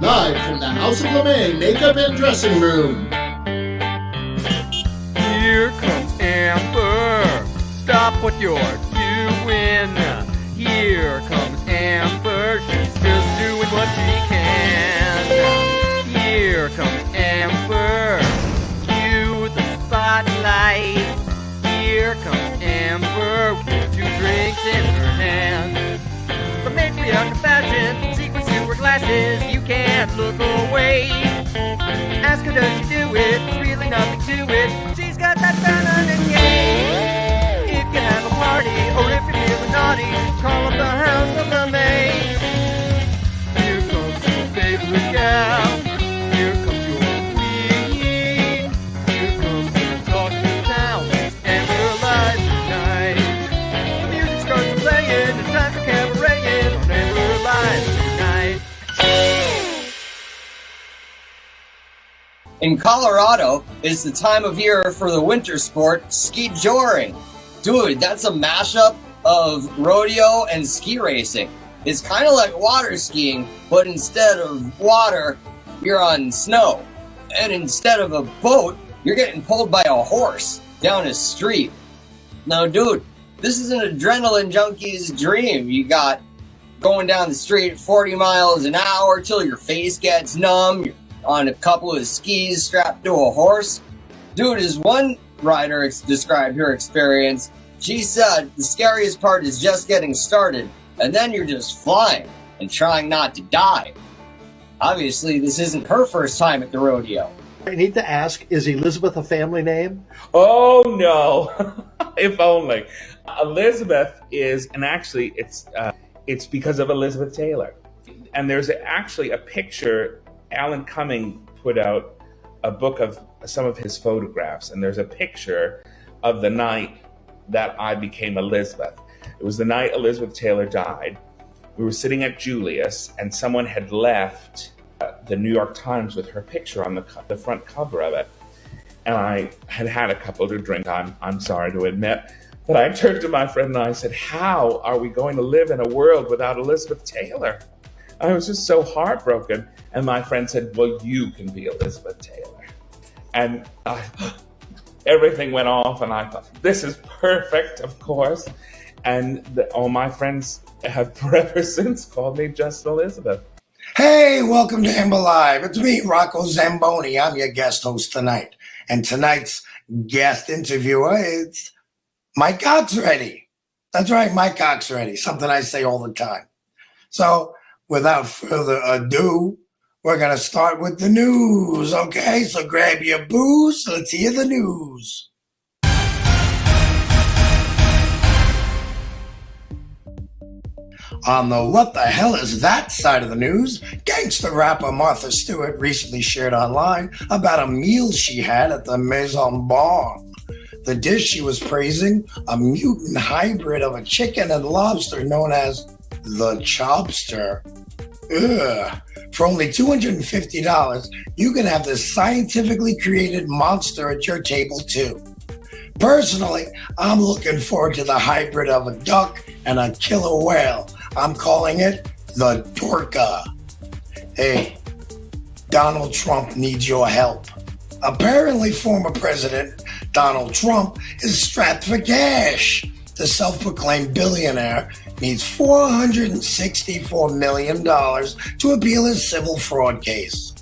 Live from the House of LeMay Makeup and Dressing Room. Here comes Amber. Stop what you're doing. Here comes Amber. She's just doing what she can. Here comes Amber. Cue the spotlight. Here comes Amber with 2 drinks in her hand. The matriarch of fashion, secrets to her glasses, you can't look away. Ask her, does she do it? There's really nothing to it. She's got that feminine game. If you have a party, or if you're feeling naughty, call up the House of LeMay. Here comes your favorite gal. Here comes your queen. Here comes the talk of town. And we're live tonight. The music starts playing. It's time for cabareting. And we're live tonight. In Colorado, it's the time of year for the winter sport, ski joring. Dude, that's a mashup of rodeo and ski racing. It's kind of like water skiing, but instead of water, you're on snow. And instead of a boat, you're getting pulled by a horse down a street. Now, dude, this is an adrenaline junkie's dream. You got going down the street 40 miles an hour till your face gets numb. You're on a couple of skis strapped to a horse. Dude, as one rider described her experience, she said the scariest part is just getting started, and then you're just flying and trying not to die. Obviously, this isn't her first time at the rodeo. I need to ask, is Elizabeth a family name? Oh no, if only. Elizabeth is, and actually it's because of Elizabeth Taylor. And there's actually a picture. Alan Cumming put out a book of some of his photographs, and there's a picture of the night that I became Elizabeth. It was the night Elizabeth Taylor died. We were sitting at Julius, and someone had left the New York Times with her picture on the front cover of it. And I had had a couple to drink, I'm sorry to admit. But I turned to my friend and I said, how are we going to live in a world without Elizabeth Taylor? I was just so heartbroken. And my friend said, well, you can be Elizabeth Taylor. And everything went off, and I thought, this is perfect, of course. And all my friends have forever since called me just Elizabeth. Hey, welcome to Amber Live. It's me, Rocco Zamboni. I'm your guest host tonight. And tonight's guest interviewer is Mike Oxready. That's right, Mike Oxready, something I say all the time. So without further ado, we're going to start with the news, okay? So grab your booze. Let's hear the news. On the what the hell is that side of the news, gangster rapper Martha Stewart recently shared online about a meal she had at the Maison Bar. The dish she was praising, a mutant hybrid of a chicken and lobster known as the Chobster. Ugh. For only $250, you can have this scientifically created monster at your table too. Personally, I'm looking forward to the hybrid of a duck and a killer whale. I'm calling it the Dorka. Hey, Donald Trump needs your help. Apparently, former President Donald Trump is strapped for cash. The self-proclaimed billionaire needs $464 million to appeal his civil fraud case.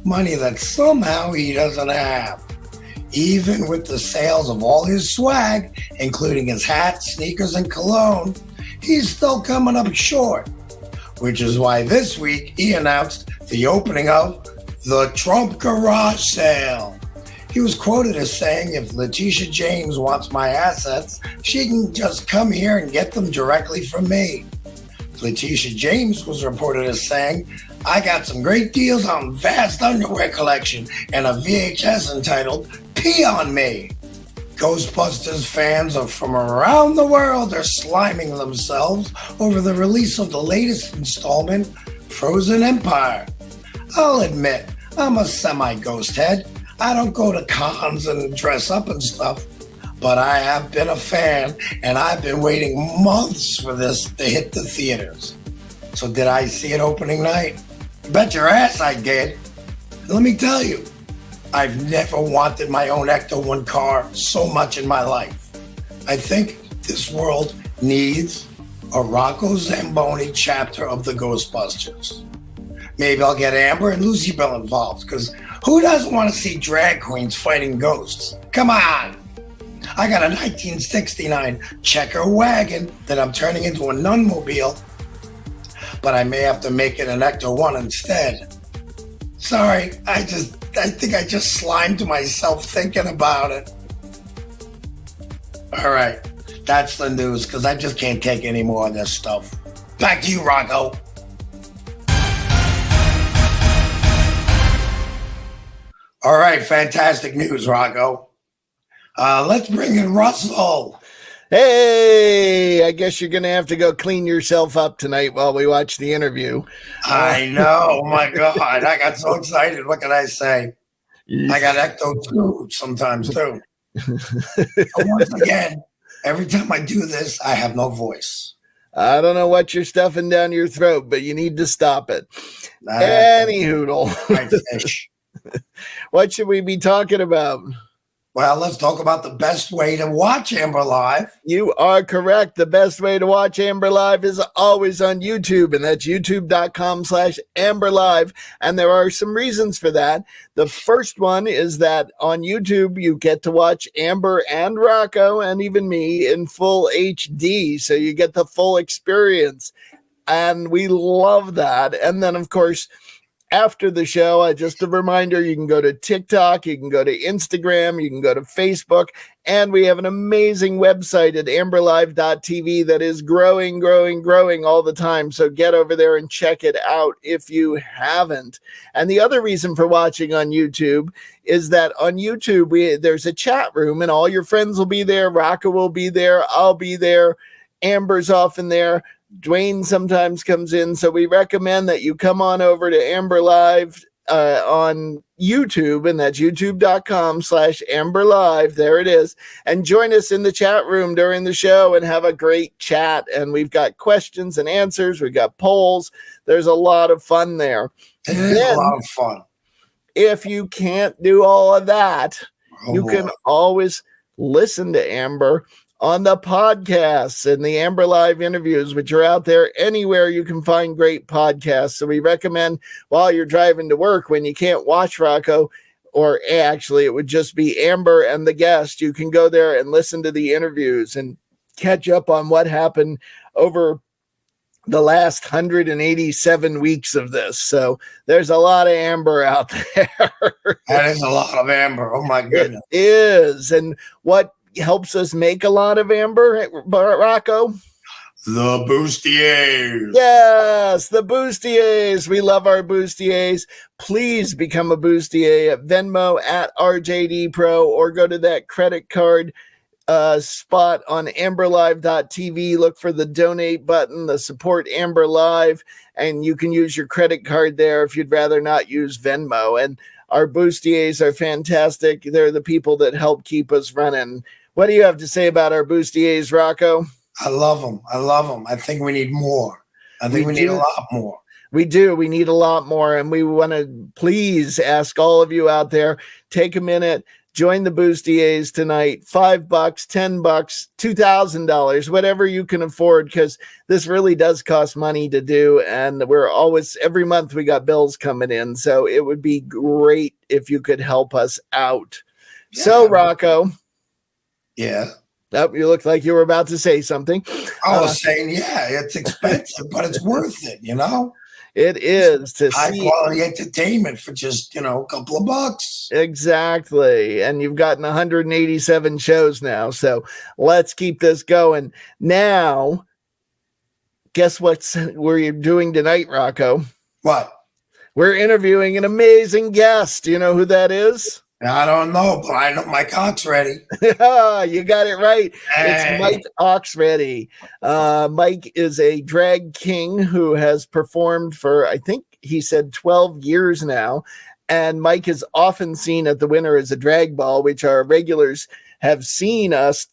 Money that somehow he doesn't have. Even with the sales of all his swag, including his hat, sneakers, and cologne, he's still coming up short. Which is why this week he announced the opening of the Trump Garage Sale. He was quoted as saying, if Letitia James wants my assets, she can just come here and get them directly from me. Letitia James was reported as saying, I got some great deals on vast underwear collection and a VHS entitled Pee on Me. Ghostbusters fans from around the world are sliming themselves over the release of the latest installment, Frozen Empire. I'll admit, I'm a semi-ghost head. I don't go to cons and dress up and stuff, but I have been a fan, and I've been waiting months for this to hit the theaters. So did I see it opening night? Bet your ass I did. Let me tell you, I've never wanted my own Ecto 1 car so much in my life. I think this world needs a Rocco Zamboni chapter of the Ghostbusters. Maybe I'll get Amber and Lucy Bell involved, because who doesn't want to see drag queens fighting ghosts? Come on! I got a 1969 checker wagon that I'm turning into a nunmobile, but I may have to make it an Ecto 1 instead. Sorry, I think I just slimed myself thinking about it. All right, that's the news, because I just can't take any more of this stuff. Back to you, Rocco. All right, fantastic news, Rocco. Let's bring in Russell. Hey, I guess you're going to have to go clean yourself up tonight while we watch the interview. I know. Oh, my God. I got so excited. What can I say? I got Ecto 2 sometimes, too. Once again, every time I do this, I have no voice. I don't know what you're stuffing down your throat, but you need to stop it. Any hoodle. Fish. What should we be talking about? Well, let's talk about the best way to watch Amber Live. You are correct. The best way to watch Amber Live is always on YouTube, and that's youtube.com/Amber Live. And there are some reasons for that. The first one is that on YouTube, you get to watch Amber and Rocco and even me in full HD. So you get the full experience. And we love that. And then, of course, after the show, just a reminder, you can go to TikTok, you can go to Instagram, you can go to Facebook, and we have an amazing website at amberlive.tv that is growing all the time. So get over there and check it out if you haven't. And the other reason for watching on YouTube is that on YouTube, there's a chat room and all your friends will be there. Rocco will be there. I'll be there. Amber's often there. Dwayne sometimes comes in, so we recommend that you come on over to Amber Live on YouTube, and that's youtube.com/Amber Live. There it is. And join us in the chat room during the show and have a great chat. And we've got questions and answers. We've got polls. There's a lot of fun there. It is a lot of fun. If you can't do all of that, you can always listen to Amber on the podcasts and the Amber Live interviews, which are out there anywhere you can find great podcasts. So we recommend while you're driving to work, when you can't watch Rocco, or actually it would just be Amber and the guest, you can go there and listen to the interviews and catch up on what happened over the last 187 weeks of this. So there's a lot of Amber out there. That is a lot of Amber. Oh my goodness. It is. And what helps us make a lot of Amber, Rocco? The Bustiers. Yes, the Bustiers. We love our Bustiers. Please become a Bustier at Venmo at RJD Pro, or go to that credit card spot on amberlive.tv. Look for the donate button, the support Amber Live, and you can use your credit card there if you'd rather not use Venmo. And our Bustiers are fantastic. They're the people that help keep us running. What do you have to say about our Bustiers, Rocco? I love them. I love them. I think we need more. I think we need a lot more. We do. We need a lot more. And we want to please ask all of you out there, take a minute, join the Bustiers tonight. $5, $10, $2,000, whatever you can afford, because this really does cost money to do. And we're always, every month we got bills coming in. So it would be great if you could help us out. Yeah. So, Rocco. Yeah. Oh, you look like you were about to say something. I was saying, yeah, it's expensive, but it's worth it, you know? It is to high see quality entertainment for just, a couple of bucks. Exactly. And you've gotten 187 shows now. So let's keep this going. Now, guess what we're doing tonight, Rocco? What? We're interviewing an amazing guest. Do you know who that is? I don't know, but I know Mike Oxready. You got it right. Hey. It's Mike Oxready. Mike is a drag king who has performed for, I think he said 12 years now. And Mike is often seen at the Winter as a Drag Ball, which our regulars have seen us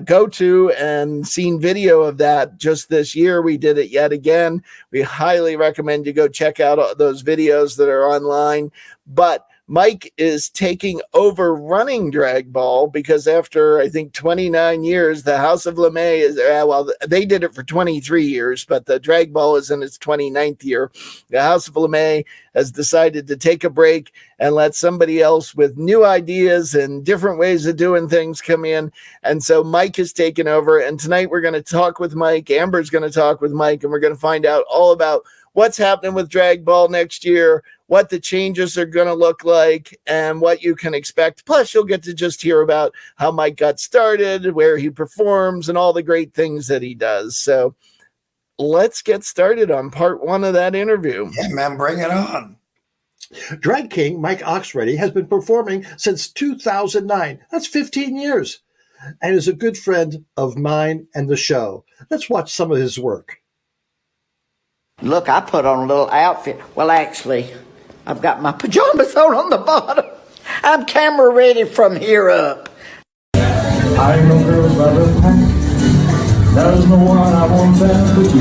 go to and seen video of that just this year. We did it yet again. We highly recommend you go check out those videos that are online. But Mike is taking over running Drag Ball because after, I think, 29 years, the House of LeMay is, well, they did it for 23 years, but the Drag Ball is in its 29th year. The House of LeMay has decided to take a break and let somebody else with new ideas and different ways of doing things come in. And so Mike has taken over. And tonight we're going to talk with Mike. Amber's going to talk with Mike, and we're going to find out all about what's happening with Drag Ball next year, what the changes are going to look like, and what you can expect. Plus, you'll get to just hear about how Mike got started, where he performs, and all the great things that he does. So let's get started on part one of that interview. Yeah, man, bring it on. Drag King Mike Oxready has been performing since 2009. That's 15 years. And is a good friend of mine and the show. Let's watch some of his work. Look, I put on a little outfit. Well, actually, I've got my pajamas on the bottom. I'm camera ready from here up. I know girls by the pack. There's no one I want better but you.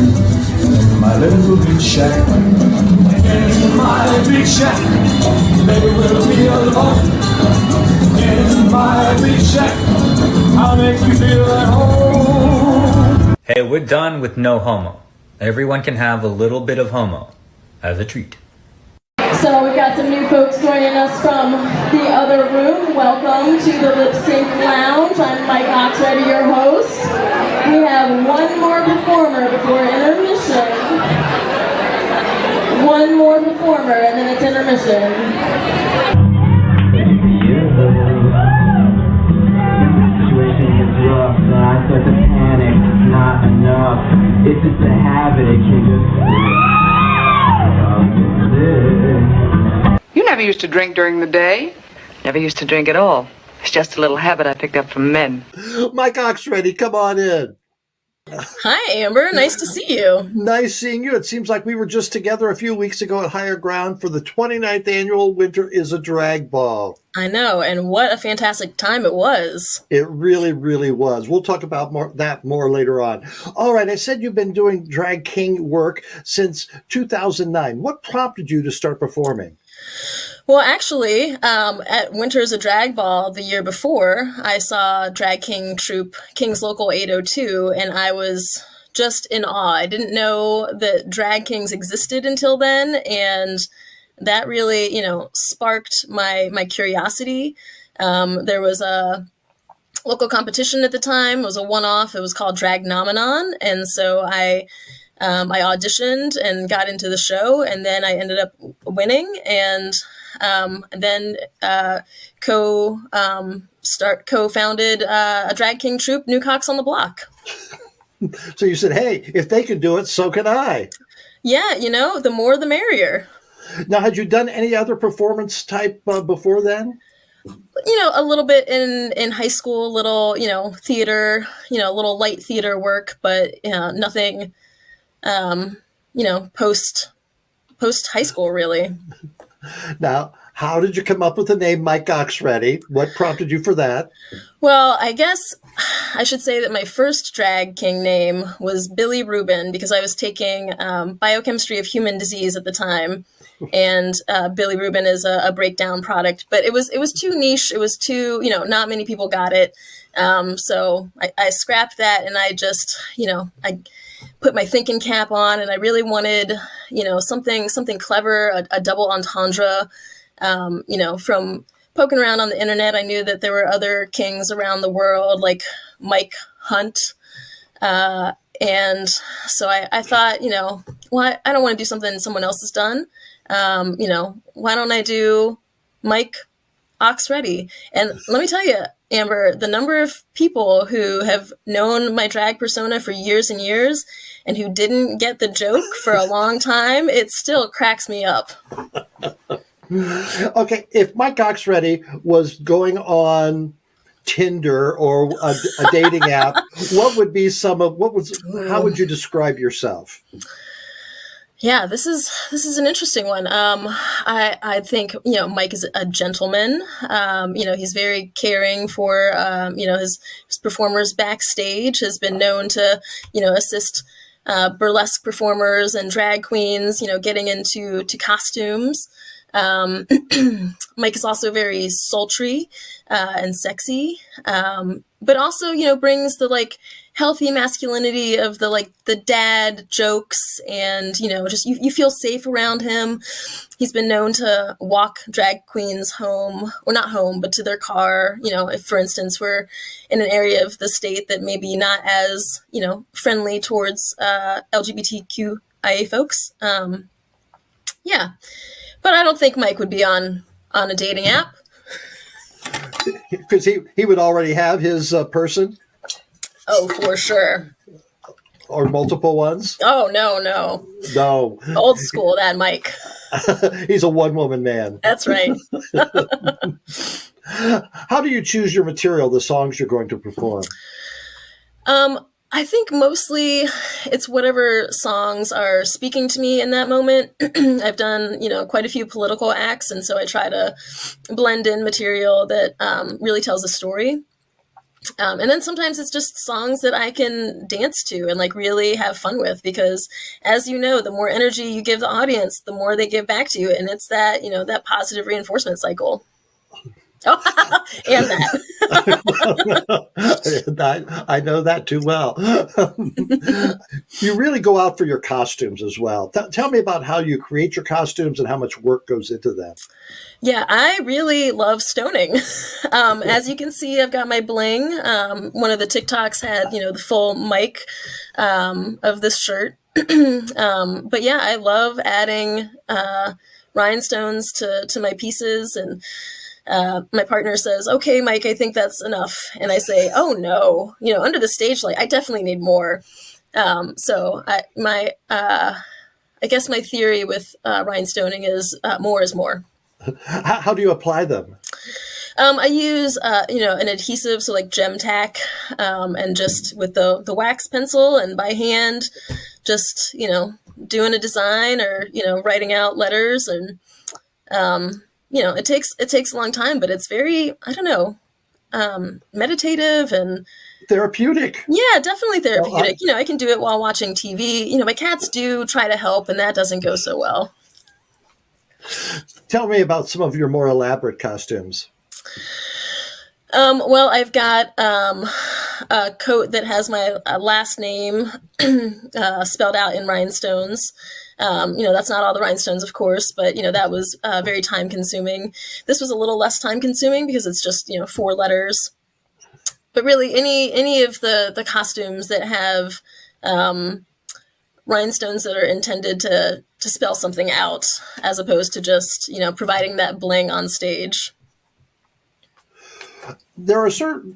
In my little big shack. In my big shack. Baby, we'll be alone. In my big shack. I'll make you feel at home. Hey, we're done with no homo. Everyone can have a little bit of homo as a treat. So we've got some new folks joining us from the other room. Welcome to the Lip Sync Lounge. I'm Mike Oxready, your host. We have one more performer before intermission. One more performer and then it's intermission. I start to panic, not enough. It's just a habit, it can just. You never used to drink during the day? Never used to drink at all. It's just a little habit I picked up from men. Mike Oxready, come on in. Hi, Amber. Nice to see you. Nice seeing you. It seems like we were just together a few weeks ago at Higher Ground for the 29th annual Winter is a Drag Ball. I know, and what a fantastic time it was. It really, really was. We'll talk about that more later on. All right, I said you've been doing Drag King work since 2009. What prompted you to start performing? Well, actually, at Winter's a Drag Ball the year before, I saw Drag King troupe King's Local 802, and I was just in awe. I didn't know that drag kings existed until then, and that really, sparked my curiosity. There was a local competition at the time. It was a one-off. It was called Drag Nomenon, and so I auditioned and got into the show, and then I ended up winning, and then co-founded a drag king troupe, New Cocks on the Block. So you said, hey, if they can do it, so can I. Yeah, the more the merrier. Now, had you done any other performance type before then? A little bit in high school, little, theater, little light theater work, but nothing, post high school, really. Now, how did you come up with the name Mike Oxready? What prompted you for that? Well, I guess I should say that my first drag king name was Billy Rubin because I was taking biochemistry of human disease at the time. And Billy Rubin is a breakdown product, but it was too niche. It was too, not many people got it. So I scrapped that, and I just, I put my thinking cap on, and I really wanted, something clever, a double entendre. From poking around on the internet, I knew that there were other kings around the world, like Mike Hunt. And so I thought, well, I don't want to do something someone else has done. Why don't I do Mike Oxready? And let me tell you, Amber, the number of people who have known my drag persona for years and years and who didn't get the joke for a long time, it still cracks me up. Okay, if Mike Oxready was going on Tinder or a dating app, what would be how would you describe yourself? Yeah, this is an interesting one. I think Mike is a gentleman. He's very caring for his performers backstage. Has been known to assist burlesque performers and drag queens getting into costumes. Mike is also very sultry and sexy, but also brings the healthy masculinity of the dad jokes, and just you feel safe around him. He's been known to walk drag queens home, or not home, but to their car. If, for instance, we're in an area of the state that maybe not as friendly towards LGBTQIA folks. Yeah. But I don't think Mike would be on a dating app. Because he would already have his person? Oh, for sure. Or multiple ones? Oh, no. No. Old school, that Mike. He's a one-woman man. That's right. How do you choose your material, the songs you're going to perform? I think mostly it's whatever songs are speaking to me in that moment. I've done, quite a few political acts, and so I try to blend in material that really tells a story. And then sometimes it's just songs that I can dance to and really have fun with, because as you know, the more energy you give the audience, the more they give back to you. And it's that, that positive reinforcement cycle. Oh, and that. I know that too well. You really go out for your costumes as well. Tell me about how you create your costumes and how much work goes into them. Yeah, I really love stoning. As you can see, I've got my bling. One of the TikToks had, the full mic of this shirt. But yeah, I love adding rhinestones to my pieces, and my partner says, "Okay, Mike, I think that's enough." And I say, "Oh no, under the stage light, I definitely need more." So I guess my theory with rhinestoning is more is more. How do you apply them? I use, an adhesive, so like gem tack, and just with the wax pencil and by hand, just, doing a design or, writing out letters, and, it takes a long time, but it's very, meditative and therapeutic. Yeah, definitely therapeutic. I can do it while watching TV. My cats do try to help, and that doesn't go so well. Tell me about some of your more elaborate costumes. Well, I've got a coat that has my last name spelled out in rhinestones. That's not all the rhinestones, of course, but, that was very time consuming. This was a little less time consuming because it's just, 4 letters. But really, any of the costumes that have rhinestones that are intended to spell something out, as opposed to just, providing that bling on stage. There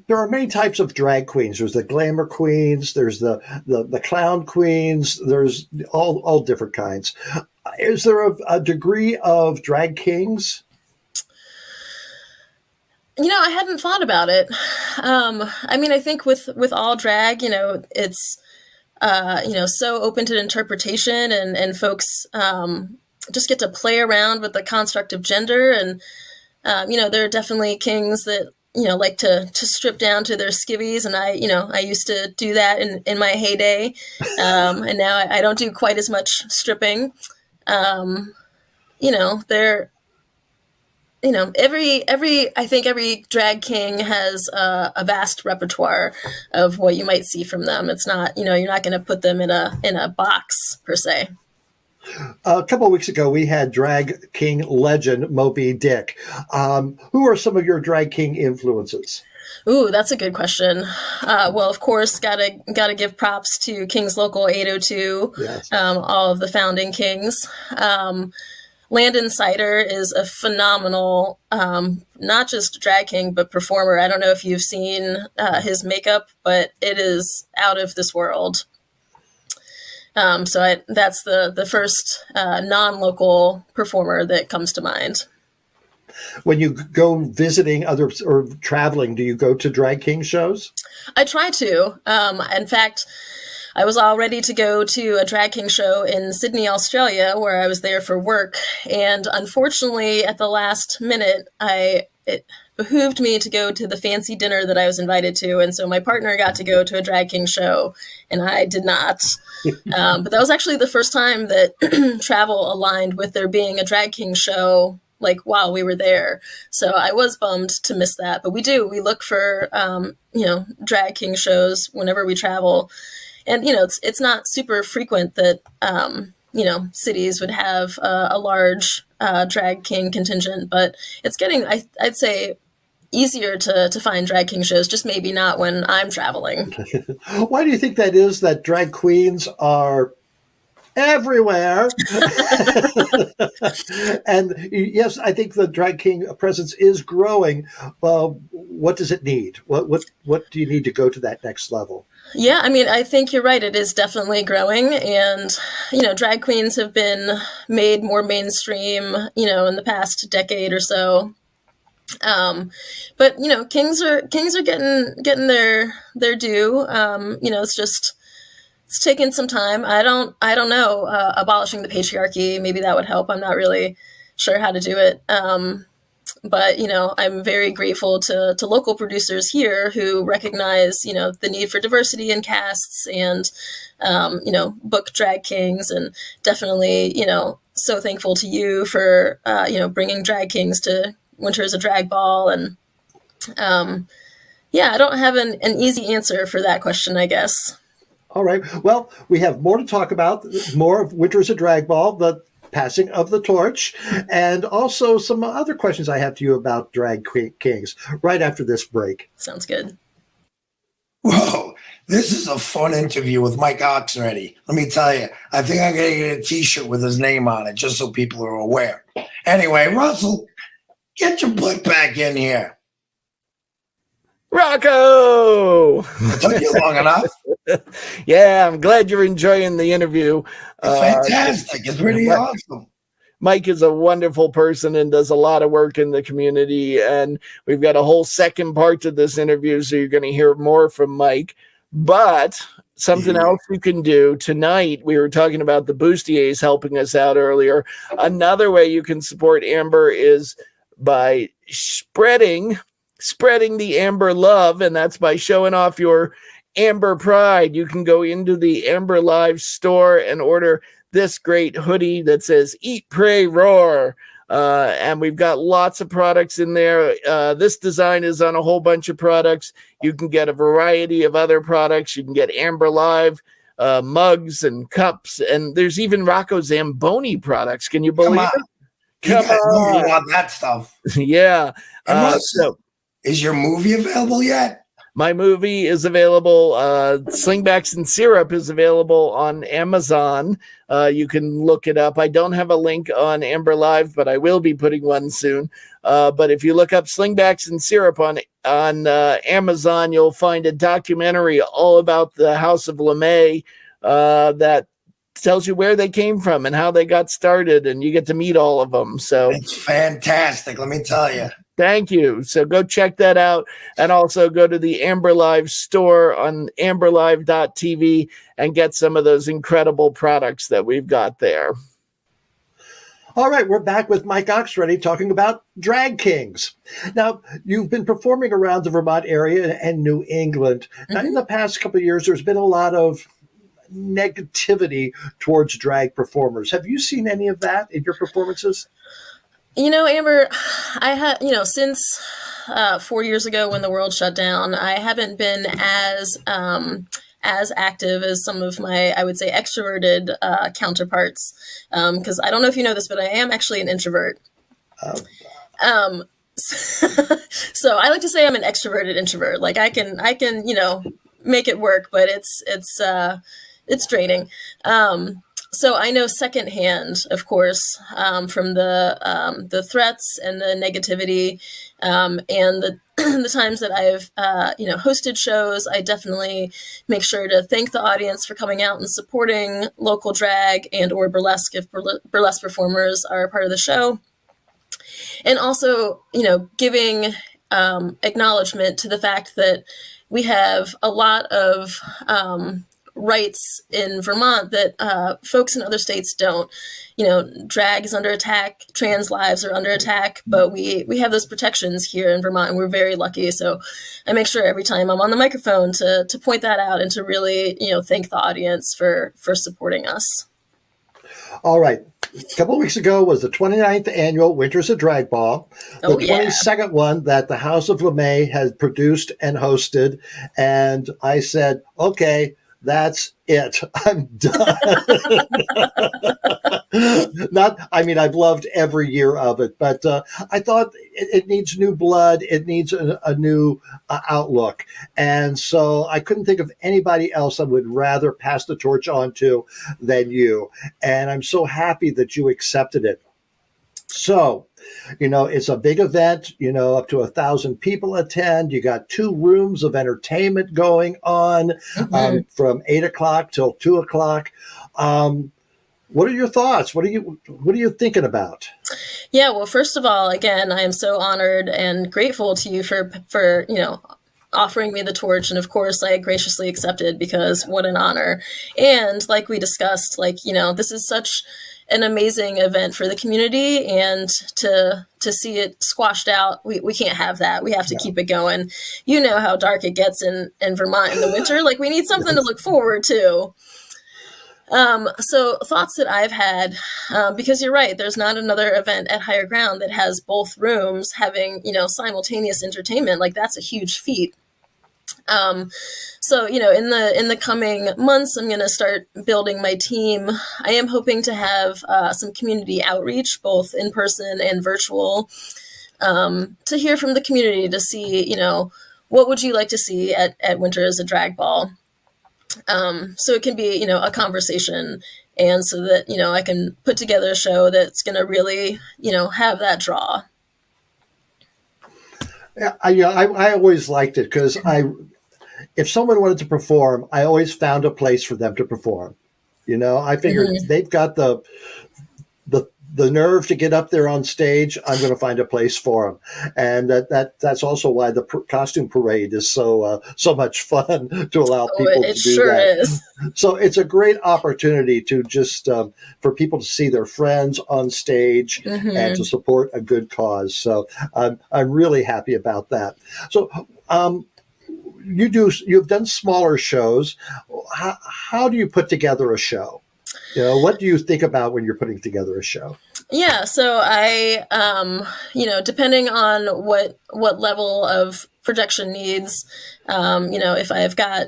are many types of drag queens. There's the glamour queens. There's the clown queens. There's all different kinds. Is there a degree of drag kings? I hadn't thought about it. I think with all drag, it's so open to interpretation, and folks just get to play around with the construct of gender, and there are definitely kings that like to strip down to their skivvies, and I used to do that in my heyday, and now I don't do quite as much stripping. Every drag king has a vast repertoire of what you might see from them. It's not, you're not going to put them in a box per se. A couple of weeks ago, we had drag king legend Moby Dick. Who are some of your drag king influences? Ooh, that's a good question. Well, of course, gotta give props to Kings Local 802. Yes. All of the founding kings. Landon Sider is a phenomenal, not just drag king, but performer. I don't know if you've seen his makeup, but it is out of this world. That's the first non-local performer that comes to mind. When you go visiting others or traveling, do you go to drag king shows? I try to. In fact, I was all ready to go to a drag king show in Sydney, Australia, where I was there for work. And unfortunately, at the last minute, it behooved me to go to the fancy dinner that I was invited to. And so my partner got to go to a drag king show, and I did not. But that was actually the first time that travel aligned with there being a drag king show, like while we were there. So I was bummed to miss that. But we look for, drag king shows whenever we travel. And, it's not super frequent that, cities would have a large drag king contingent, but it's getting, I'd say, easier to find drag king shows, just maybe not when I'm traveling. Why do you think that is, that drag queens are everywhere? And yes, I think the drag king presence is growing. What does it need? What do you need to go to that next level? Yeah, I mean, I think you're right. It is definitely growing, and drag queens have been made more mainstream, in the past decade or so. But kings are getting their due. It's taken some time. I don't know. Abolishing the patriarchy, maybe that would help. I'm not really sure how to do it. But I'm very grateful to local producers here who recognize, the need for diversity in casts and, book drag kings, and definitely, so thankful to you for, bringing drag kings to Winter is a Drag Ball. And, I don't have an easy answer for that question, I guess. All right. Well, we have more to talk about, more of Winter is a Drag Ball, the passing of the torch, and also some other questions I have to you about drag kings right after this break. Sounds good. Whoa, this is a fun interview with Mike Oxready. Let me tell you, I think I'm going to get a t-shirt with his name on it just so people are aware. Anyway, Russell, get your butt back in here. Rocco! It took you long enough. Yeah, I'm glad you're enjoying the interview. Fantastic. It's really awesome. Mike is a wonderful person and does a lot of work in the community. And we've got a whole second part to this interview, so you're going to hear more from Mike. But something else you can do tonight, we were talking about the bustiers helping us out earlier. Another way you can support Amber is by spreading the Amber love, and that's by showing off your Amber pride. You can go into the Amber Live store and order this great hoodie that says "Eat, Pray, Roar." And we've got lots of products in there. This design is on a whole bunch of products. You can get a variety of other products. You can get Amber Live mugs and cups, and there's even Rocco Zamboni products. Can you believe it? Come on. You want that stuff. Yeah. Is your movie available yet? My movie is available. Slingbacks and Syrup is available on Amazon. You can look it up. I don't have a link on Amber Live, but I will be putting one soon. But if you look up Slingbacks and Syrup on Amazon, you'll find a documentary all about the House of LeMay that tells you where they came from and how they got started, and you get to meet all of them. So it's fantastic, let me tell you. Thank you. So go check that out, and also go to the Amber Live store on amberlive.tv and get some of those incredible products that we've got there. All right, we're back with Mike Oxready talking about drag kings. Now, you've been performing around the Vermont area and New England. Now, in the past couple of years, there's been a lot of negativity towards drag performers. Have you seen any of that in your performances? Amber, I had, since 4 years ago when the world shut down, I haven't been as active as some of my, I would say, extroverted counterparts. Because I don't know if you know this, but I am actually an introvert. So I like to say I'm an extroverted introvert. Like I can, make it work, but it's draining. So I know secondhand, of course, from the threats and the negativity, and the times that I've hosted shows. I definitely make sure to thank the audience for coming out and supporting local drag and or burlesque if burlesque performers are a part of the show, and also giving acknowledgement to the fact that we have a lot of rights in Vermont that folks in other states don't. Drag is under attack, trans lives are under attack, but we have those protections here in Vermont, and we're very lucky. So I make sure every time I'm on the microphone to point that out and to really, thank the audience for supporting us. All right. A couple of weeks ago was the 29th annual Winters of Drag Ball, the 22nd one that the House of LeMay has produced and hosted. And I said, okay, that's it. I'm done. I've loved every year of it, but I thought it needs new blood. It needs a new outlook. And so I couldn't think of anybody else I would rather pass the torch on to than you. And I'm so happy that you accepted it. So, it's a big event, up to 1,000 people attend. You got 2 rooms of entertainment going on from 8 o'clock till 2 o'clock. What are your thoughts? What are you thinking about? Yeah, well, first of all, again, I am so honored and grateful to you for offering me the torch. And of course, I graciously accepted, because what an honor. And like we discussed, this is such an amazing event for the community, and to see it squashed out, we can't have that. We have to keep it going. You know how dark it gets in Vermont in the winter. We need something to look forward to. So thoughts that I've had, because you're right, there's not another event at Higher Ground that has both rooms having, simultaneous entertainment. That's a huge feat. So, in the coming months, I'm going to start building my team. I am hoping to have some community outreach, both in person and virtual, to hear from the community, to see, what would you like to see at Winter as a Drag Ball? So it can be, a conversation, and so that, I can put together a show that's going to really, have that draw. Yeah, I always liked it, because if someone wanted to perform, I always found a place for them to perform. I figured they've got the nerve to get up there on stage. I'm going to find a place for them, and that's also why the costume parade is so much fun, to allow people to do that. It sure is. So it's a great opportunity to just for people to see their friends on stage and to support a good cause. So I'm really happy about that. So you've done smaller shows. How do you put together a show? What do you think about when you're putting together a show? Yeah, so I, depending on what level of production needs, if I've got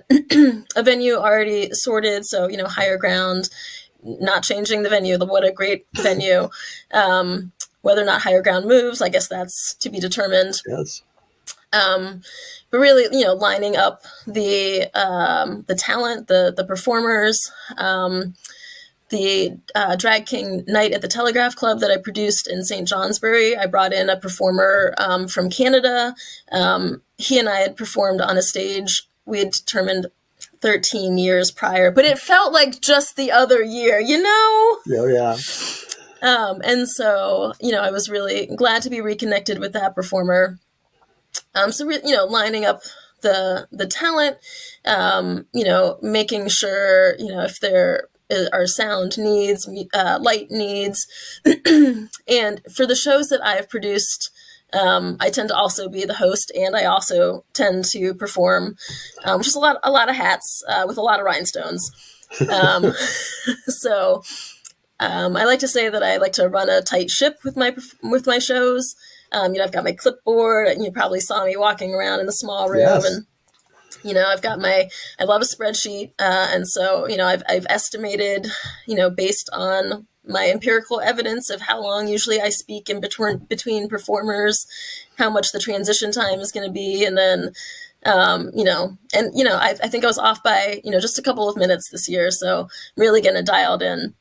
a venue already sorted, so, Higher Ground, not changing the venue, what a great venue. Whether or not Higher Ground moves, I guess that's to be determined. Yes. But really, lining up the talent, the performers, the Drag King night at the Telegraph Club that I produced in St. Johnsbury. I brought in a performer from Canada. He and I had performed on a stage we had determined 13 years prior, but it felt like just the other year, Oh, yeah. And so, I was really glad to be reconnected with that performer. So, lining up the talent, making sure, if there are sound needs, light needs. And for the shows that I've produced, I tend to also be the host, and I also tend to perform, which is a lot of hats with a lot of rhinestones. So I like to say that I like to run a tight ship with my shows. I've got my clipboard, and you probably saw me walking around in the small room. Yes. And I've got I love a spreadsheet. And so, I've estimated, based on my empirical evidence of how long usually I speak in between performers, how much the transition time is going to be. And then, I think I was off by, just a couple of minutes this year. So I'm really getting it dialed in.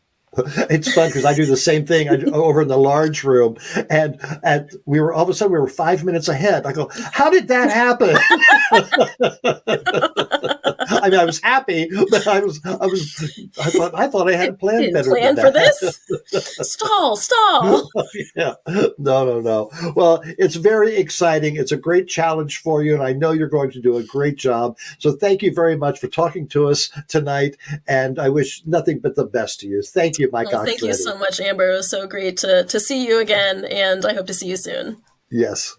It's fun because I do the same thing over in the large room, and we were all of a sudden we were 5 minutes ahead. I go, how did that happen? I mean, I was happy, but I thought I had planned better. Plan than for that. this? Stall. Yeah. No. Well, it's very exciting. It's a great challenge for you, and I know you're going to do a great job. So thank you very much for talking to us tonight, and I wish nothing but the best to you. Thank you, Mike Oxready. Thank you so much, Amber. It was so great to see you again, and I hope to see you soon. Yes.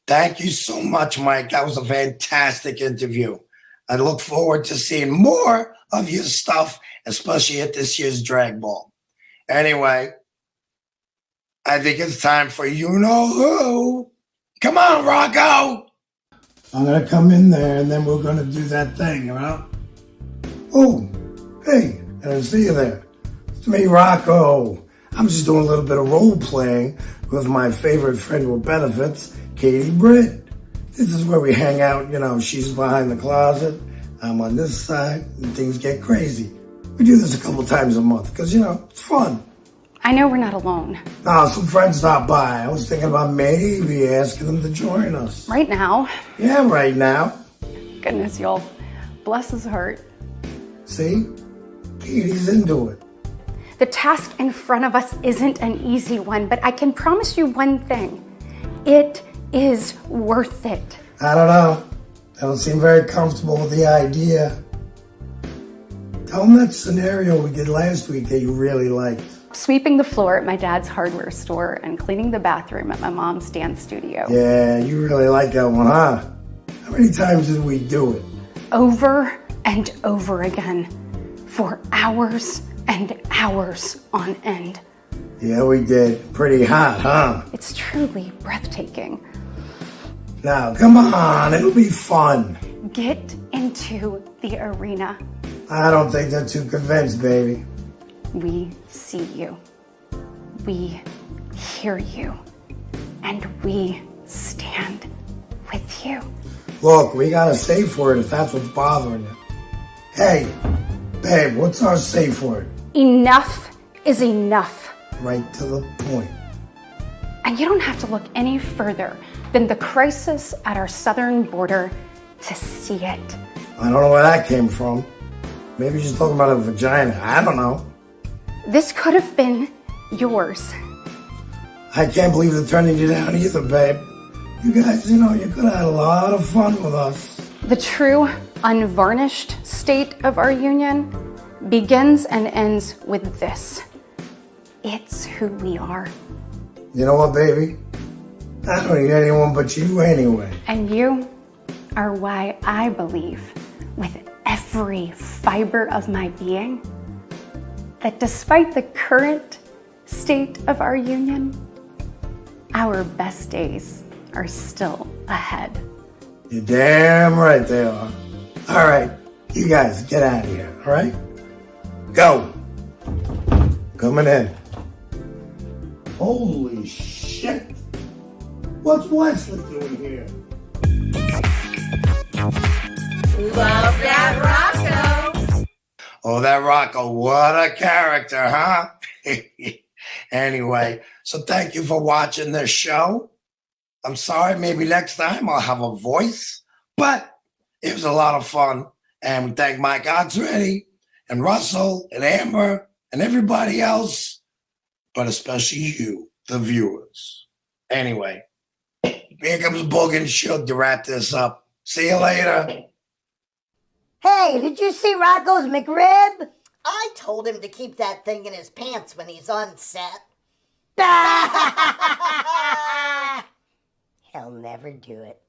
Thank you so much, Mike. That was a fantastic interview. I look forward to seeing more of your stuff, especially at this year's Drag Ball. Anyway, I think it's time for you know who. Come on, Rocco. I'm going to come in there and then we're going to do that thing, you know? Oh, hey, I didn't see you there. It's me, Rocco. I'm just doing a little bit of role playing with my favorite friend with benefits, Katie Britt. This is where we hang out, you know, she's behind the closet, I'm on this side, and things get crazy. We do this a couple times a month because, you know, it's fun. I know we're not alone. Oh, some friends stopped by. I was thinking about maybe asking them to join us. Right now? Yeah, right now. Goodness, y'all. Bless his heart. See? Katie's into it. The task in front of us isn't an easy one, but I can promise you one thing. It is worth it. I don't know. I don't seem very comfortable with the idea. Tell them that scenario we did last week that you really liked. Sweeping the floor at my dad's hardware store and cleaning the bathroom at my mom's dance studio. Yeah, you really like that one, huh? How many times did we do it? Over and over again. For hours and hours on end. Yeah, we did. Pretty hot, huh? It's truly breathtaking. Now, come on, it'll be fun. Get into the arena. I don't think they're too convinced, baby. We see you. We hear you. And we stand with you. Look, we got a safe word if that's what's bothering you. Hey, babe, what's our safe word? Enough is enough. Right to the point. And you don't have to look any further than the crisis at our southern border to see it. I don't know where that came from. Maybe she's talking about a vagina. I don't know. This could have been yours. I can't believe they're turning you down either, babe. You guys, you know, you could have had a lot of fun with us. The true, unvarnished state of our union begins and ends with this. It's who we are. You know what, baby? I don't need anyone but you anyway. And you are why I believe, with every fiber of my being, that despite the current state of our union, our best days are still ahead. You're damn right they are. All right, you guys get out of here, all right? Go. Coming in. Holy shit. What's Wesley doing here? Love that Rocco. Oh, that Rocco, what a character, huh? Anyway, so thank you for watching this show. I'm sorry, maybe next time I'll have a voice, but it was a lot of fun. And we thank Mike Oxready and Russell and Amber and everybody else, but especially you, the viewers. Anyway, here comes Boog and Shoog to wrap this up. See you later. Hey, did you see Rocco's McRib? I told him to keep that thing in his pants when he's on set. He'll never do it.